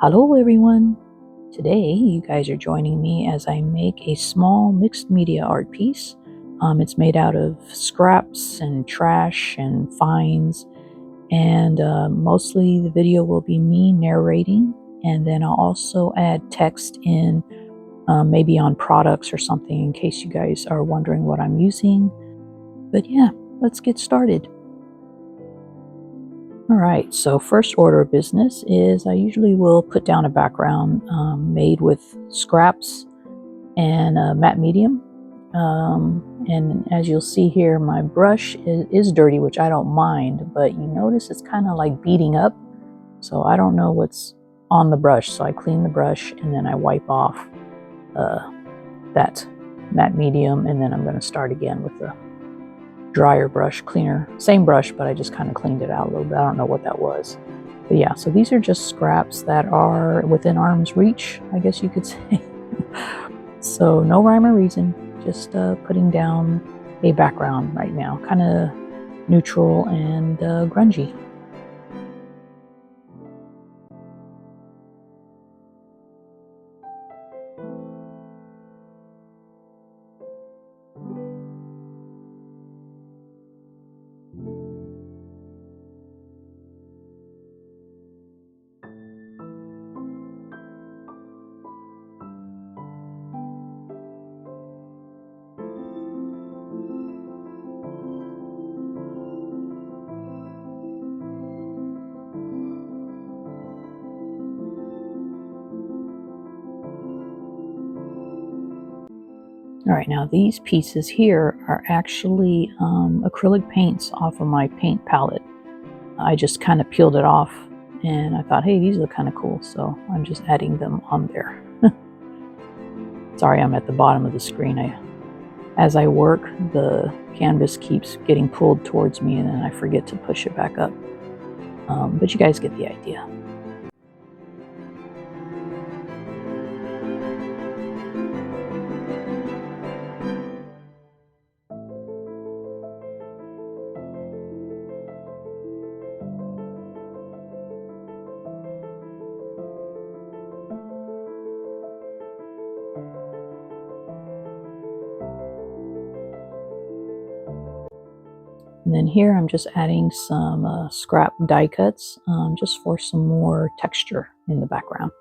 Hello everyone! Today you guys are joining me as I make a small mixed media art piece. It's made out of scraps and trash and finds, and mostly the video will be me narrating, and then I'll also add text in, maybe on products or something, in case you guys are wondering what I'm using. But yeah, let's get started. Alright, so first order of business is I usually will put down a background made with scraps and matte medium. And as you'll see here, my brush is dirty, which I don't mind, but you notice it's kind of like beading up. So I don't know what's on the brush. So I clean the brush and then I wipe off that matte medium, and then I'm going to start again with the drier brush cleaner. Same brush, but I just kind of cleaned it out a little bit. I don't know what that was. But yeah, so these are just scraps that are within arm's reach, I guess you could say. So no rhyme or reason, just putting down a background right now. Kind of neutral and grungy. All right, now these pieces here are actually acrylic paints off of my paint palette. I just kind of peeled it off and I thought, hey, these look kind of cool. So I'm just adding them on there. Sorry, I'm at the bottom of the screen. As I work, the canvas keeps getting pulled towards me and then I forget to push it back up. But you guys get the idea. And then here I'm just adding some scrap die cuts just for some more texture in the background.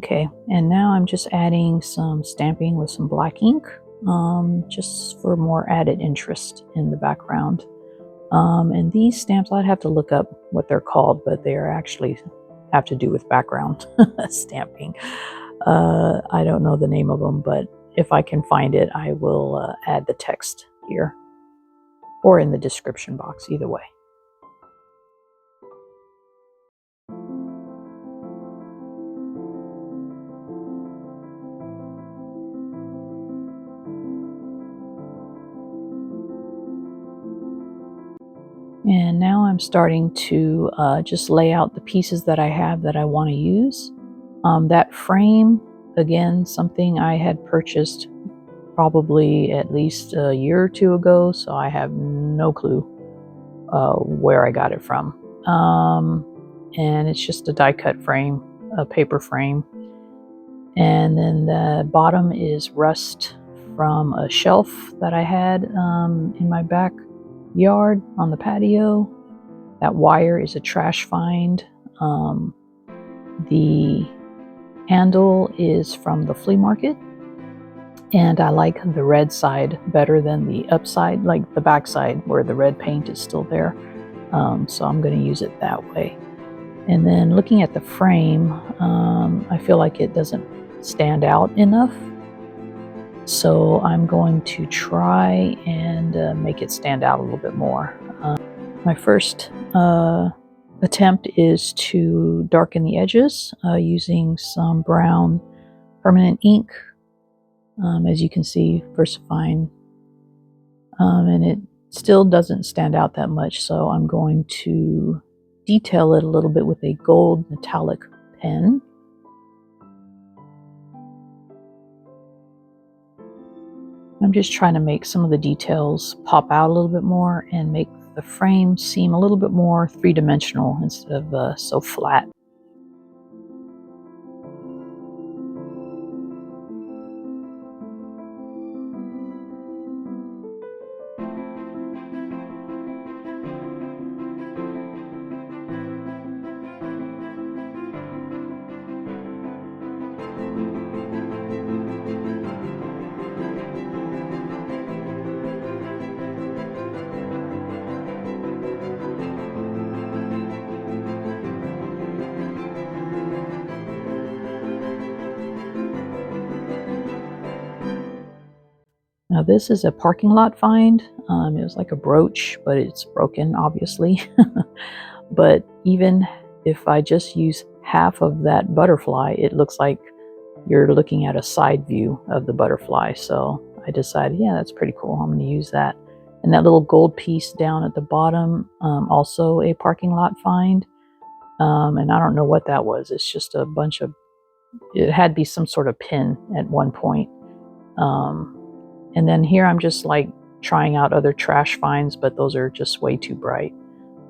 Okay, and now I'm just adding some stamping with some black ink, just for more added interest in the background. And these stamps, I'd have to look up what they're called, but they are actually have to do with background stamping. I don't know the name of them, but if I can find it, I will add the text here or in the description box, either way. And now I'm starting to just lay out the pieces that I have that I want to use. That frame, again, something I had purchased probably at least a year or two ago, so I have no clue where I got it from. And it's just a die cut frame, a paper frame. And then the bottom is rust from a shelf that I had in my backyard on the patio. That wire is a trash find. The handle is from the flea market. And I like the red side better than the upside, like the back side where the red paint is still there. So I'm going to use it that way. And then looking at the frame, I feel like it doesn't stand out enough. So I'm going to try and make it stand out a little bit more. My first attempt is to darken the edges using some brown permanent ink. As you can see, VersaFine, and it still doesn't stand out that much, so I'm going to detail it a little bit with a gold metallic pen. I'm just trying to make some of the details pop out a little bit more and make the frame seem a little bit more three-dimensional instead of so flat. Now this is a parking lot find. It was like a brooch, but it's broken, obviously. But even if I just use half of that butterfly, it looks like you're looking at a side view of the butterfly. So I decided, yeah, that's pretty cool. I'm going to use that. And that little gold piece down at the bottom, also a parking lot find. And I don't know what that was. It's just a bunch of, it had to be some sort of pin at one point. And then here I'm just like trying out other trash finds, but those are just way too bright.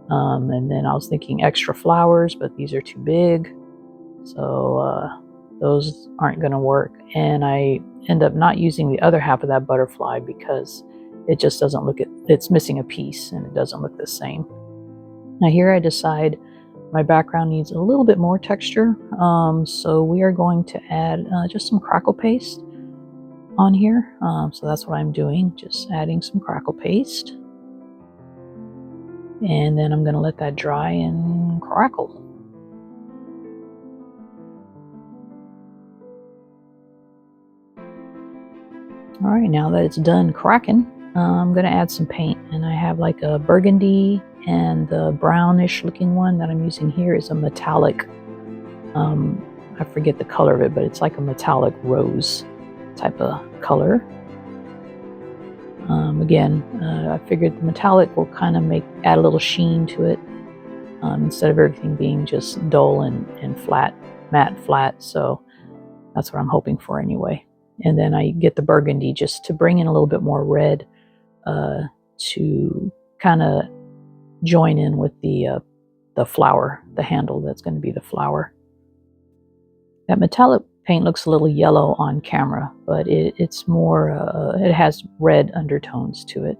And then I was thinking extra flowers, but these are too big. So those aren't going to work. And I end up not using the other half of that butterfly because it just doesn't look, it's missing a piece and it doesn't look the same. Now here I decide my background needs a little bit more texture. So we are going to add just some crackle paste on here. So that's what I'm doing, just adding some crackle paste. And then I'm going to let that dry and crackle. All right, now that it's done cracking, I'm going to add some paint. And I have like a burgundy, and the brownish looking one that I'm using here is a metallic, I forget the color of it, but it's like a metallic rose type of color. Again, I figured the metallic will kind of add a little sheen to it, instead of everything being just dull and flat, matte flat. So that's what I'm hoping for anyway. And then I get the burgundy just to bring in a little bit more red, to kind of join in with the flower, the handle that's going to be the flower. That metallic paint looks a little yellow on camera, but it's more, it has red undertones to it.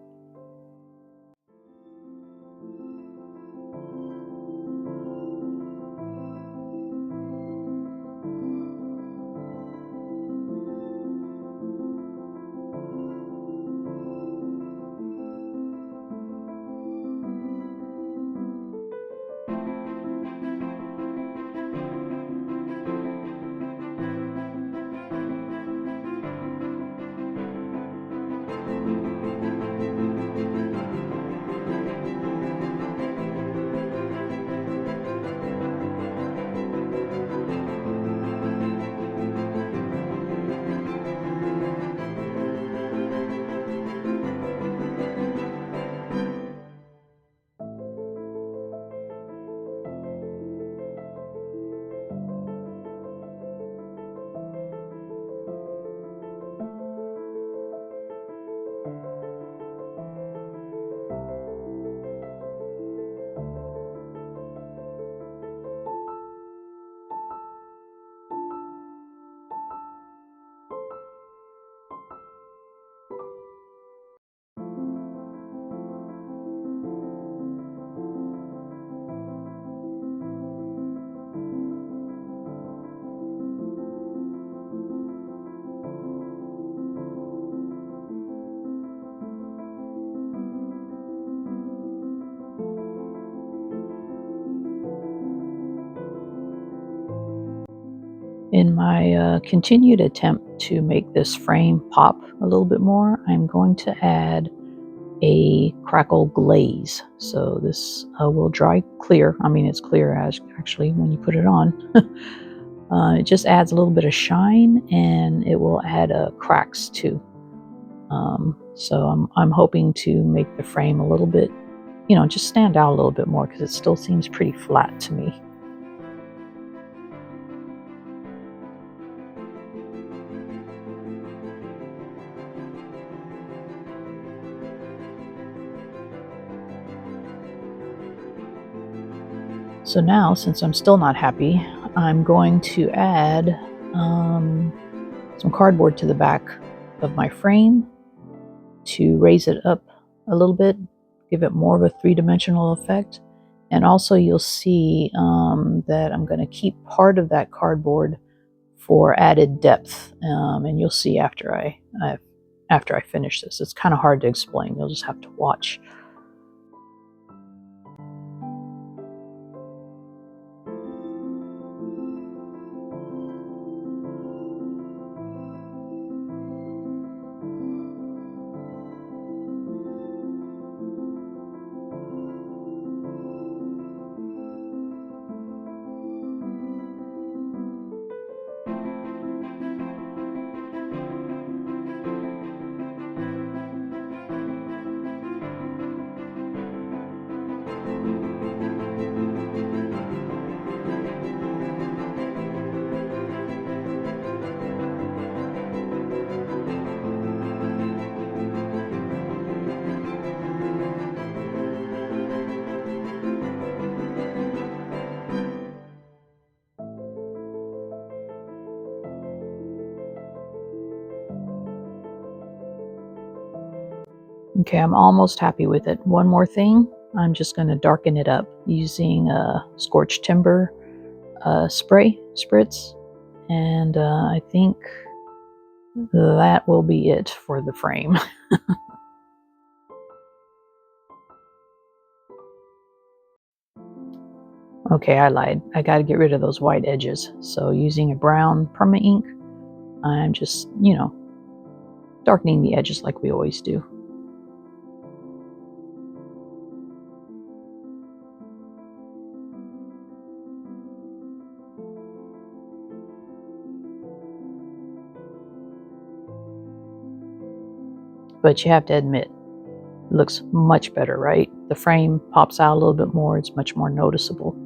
my continued attempt to make this frame pop a little bit more, I'm going to add a crackle glaze. So this will dry clear. I mean, it's clear as actually when you put it on. It just adds a little bit of shine, and it will add cracks too. So I'm hoping to make the frame a little bit, just stand out a little bit more, because it still seems pretty flat to me. So now, since I'm still not happy, I'm going to add some cardboard to the back of my frame to raise it up a little bit, give it more of a three-dimensional effect. And also you'll see that I'm going to keep part of that cardboard for added depth, and you'll see after I finish this. It's kind of hard to explain. You'll just have to watch. Okay, I'm almost happy with it. One more thing, I'm just going to darken it up using a scorched timber spritz, and I think that will be it for the frame. Okay, I lied. I got to get rid of those white edges. So using a brown perma ink, I'm just, darkening the edges like we always do. But you have to admit, it looks much better, right? The frame pops out a little bit more. It's much more noticeable.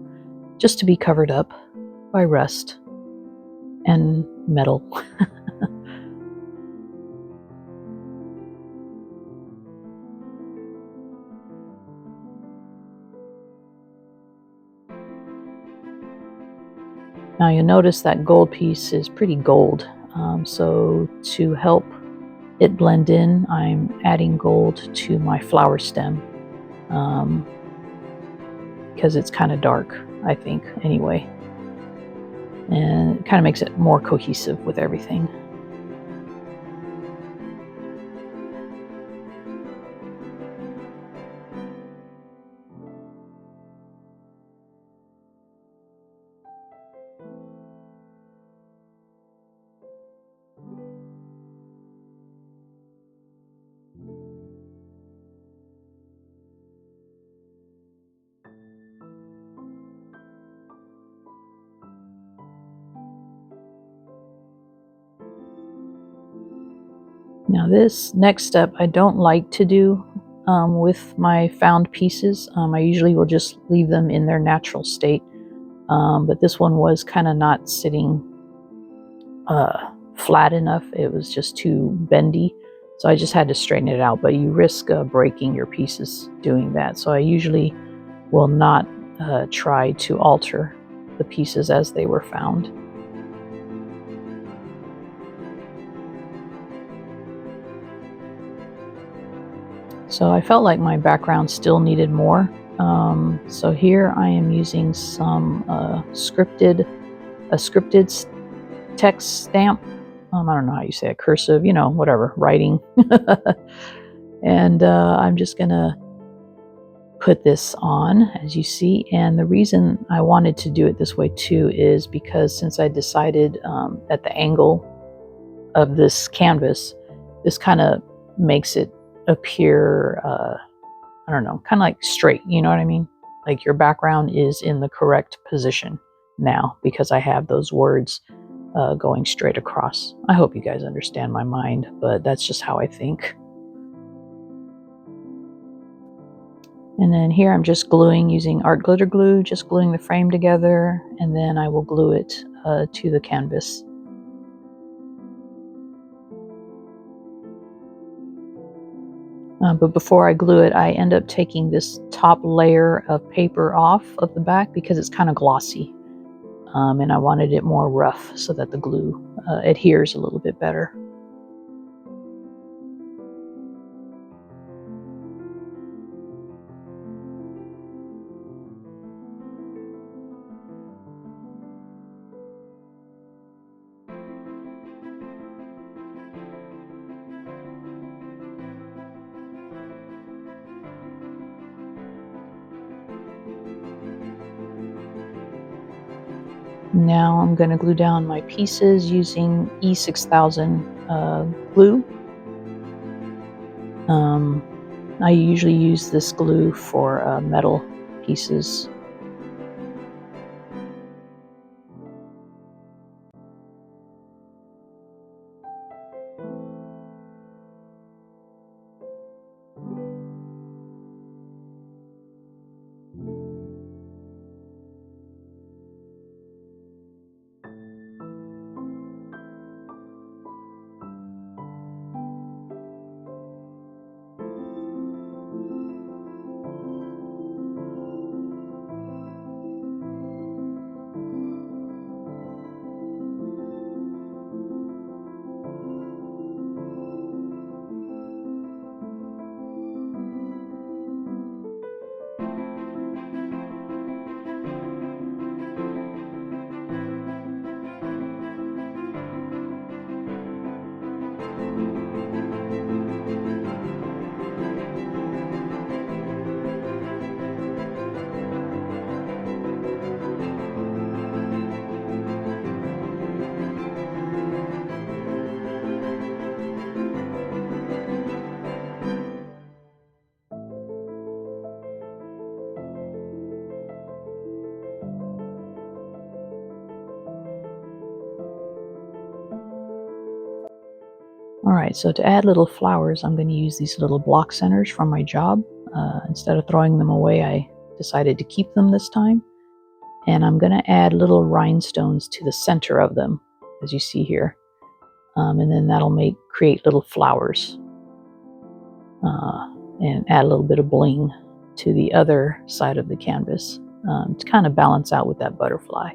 Just to be covered up by rust and metal. Now you'll notice that gold piece is pretty gold. So to help it blend in, I'm adding gold to my flower stem, because it's kind of dark, I think, anyway. And it kind of makes it more cohesive with everything. Now this next step I don't like to do with my found pieces. I usually will just leave them in their natural state, but this one was kind of not sitting flat enough. It was just too bendy, so I just had to straighten it out. But you risk breaking your pieces doing that, so I usually will not try to alter the pieces as they were found. So I felt like my background still needed more. So here I am using some scripted text stamp. I don't know how you say it, cursive, whatever, writing. And I'm just gonna put this on, as you see. And the reason I wanted to do it this way too is because since I decided that the angle of this canvas, this kind of makes it appear, I don't know, kind of like straight, you know what I mean? Like your background is in the correct position now because I have those words going straight across. I hope you guys understand my mind, but that's just how I think. And then here I'm just gluing using art glitter glue, just gluing the frame together, and then I will glue it to the canvas. But before I glue it, I end up taking this top layer of paper off of the back because it's kind of glossy. And I wanted it more rough so that the glue adheres a little bit better. Now I'm going to glue down my pieces using E6000 glue. I usually use this glue for metal pieces. Alright, so to add little flowers, I'm going to use these little block centers from my job. Instead of throwing them away, I decided to keep them this time. And I'm going to add little rhinestones to the center of them, as you see here. And then that'll create little flowers. And add a little bit of bling to the other side of the canvas to kind of balance out with that butterfly.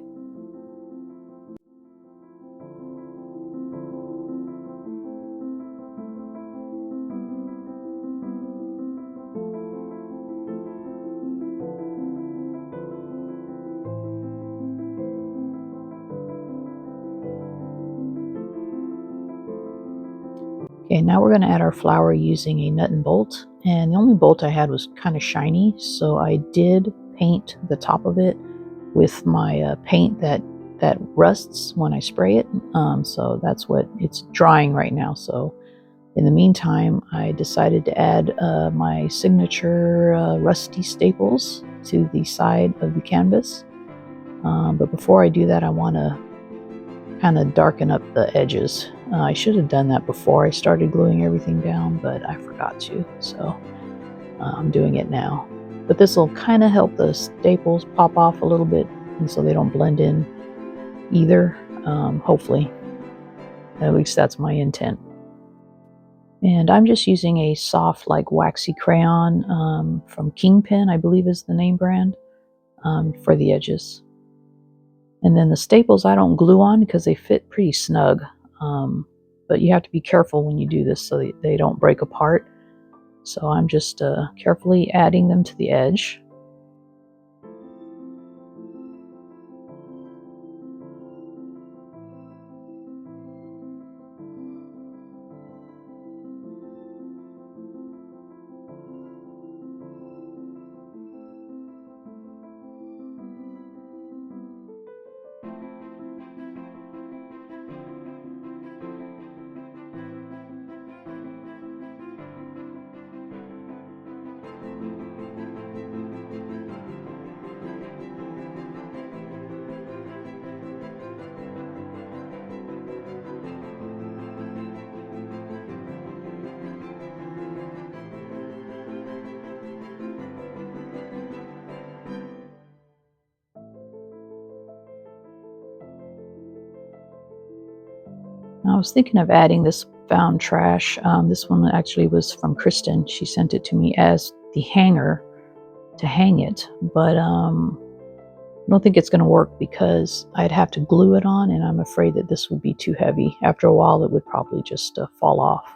Okay, now we're going to add our flower using a nut and bolt. And the only bolt I had was kind of shiny, so I did paint the top of it with my paint that rusts when I spray it. So that's what it's drying right now. So in the meantime, I decided to add my signature rusty staples to the side of the canvas. But before I do that, I want to kind of darken up the edges. I should have done that before I started gluing everything down, but I forgot to, so I'm doing it now. But this will kind of help the staples pop off a little bit, and so they don't blend in either, hopefully. At least that's my intent. And I'm just using a soft, like waxy crayon from Kingpin, I believe is the name brand, for the edges. And then the staples I don't glue on because they fit pretty snug. But you have to be careful when you do this so they don't break apart. So I'm just carefully adding them to the edge. was thinking of adding this found trash. This one actually was from Kristen. She sent it to me as the hanger to hang it, but I don't think it's going to work because I'd have to glue it on, and I'm afraid that this would be too heavy. After a while, it would probably just fall off.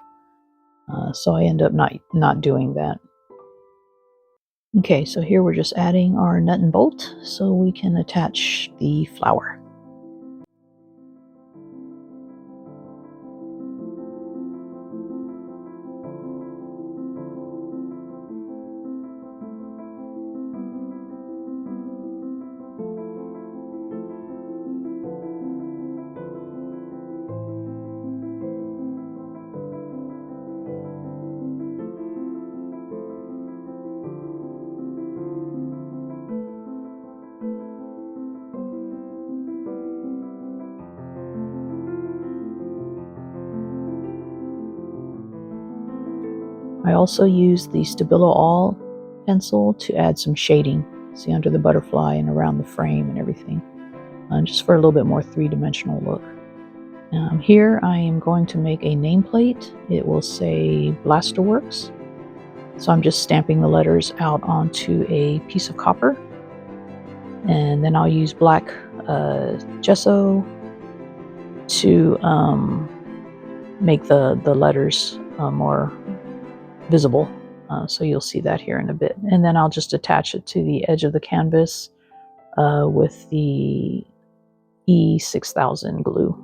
So I end up not doing that. Okay, so here we're just adding our nut and bolt so we can attach the flower. I also use the Stabilo All pencil to add some shading, see, under the butterfly and around the frame and everything, just for a little bit more three-dimensional look. Here I am going to make a nameplate. It will say B.laster Works. So I'm just stamping the letters out onto a piece of copper, and then I'll use black gesso to make the letters more visible. So you'll see that here in a bit. And then I'll just attach it to the edge of the canvas with the E6000 glue.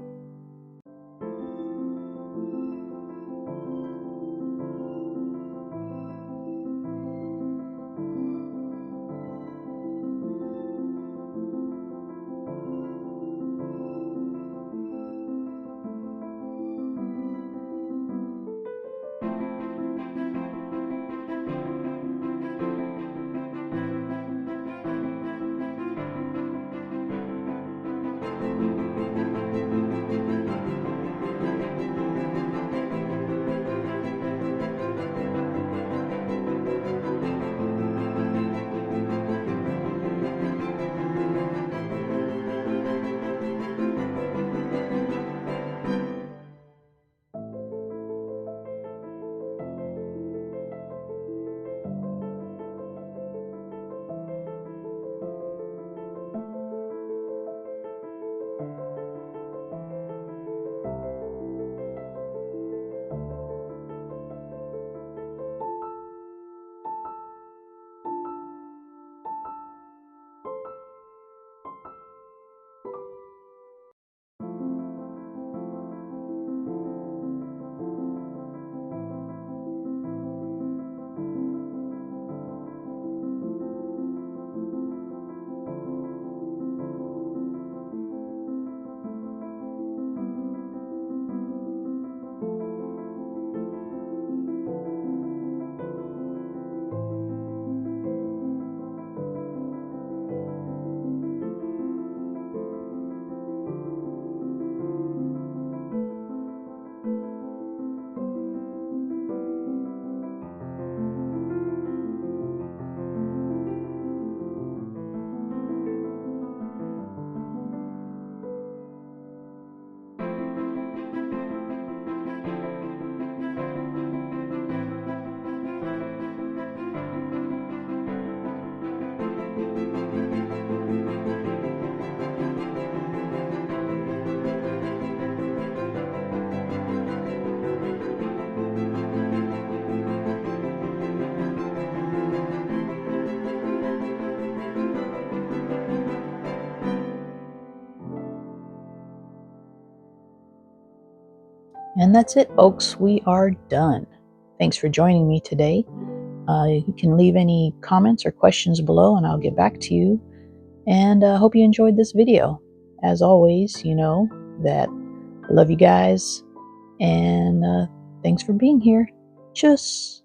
And that's it, folks. We are done. Thanks for joining me today. You can leave any comments or questions below and I'll get back to you. And I hope you enjoyed this video. As always, you know that I love you guys, and thanks for being here. Tschüss.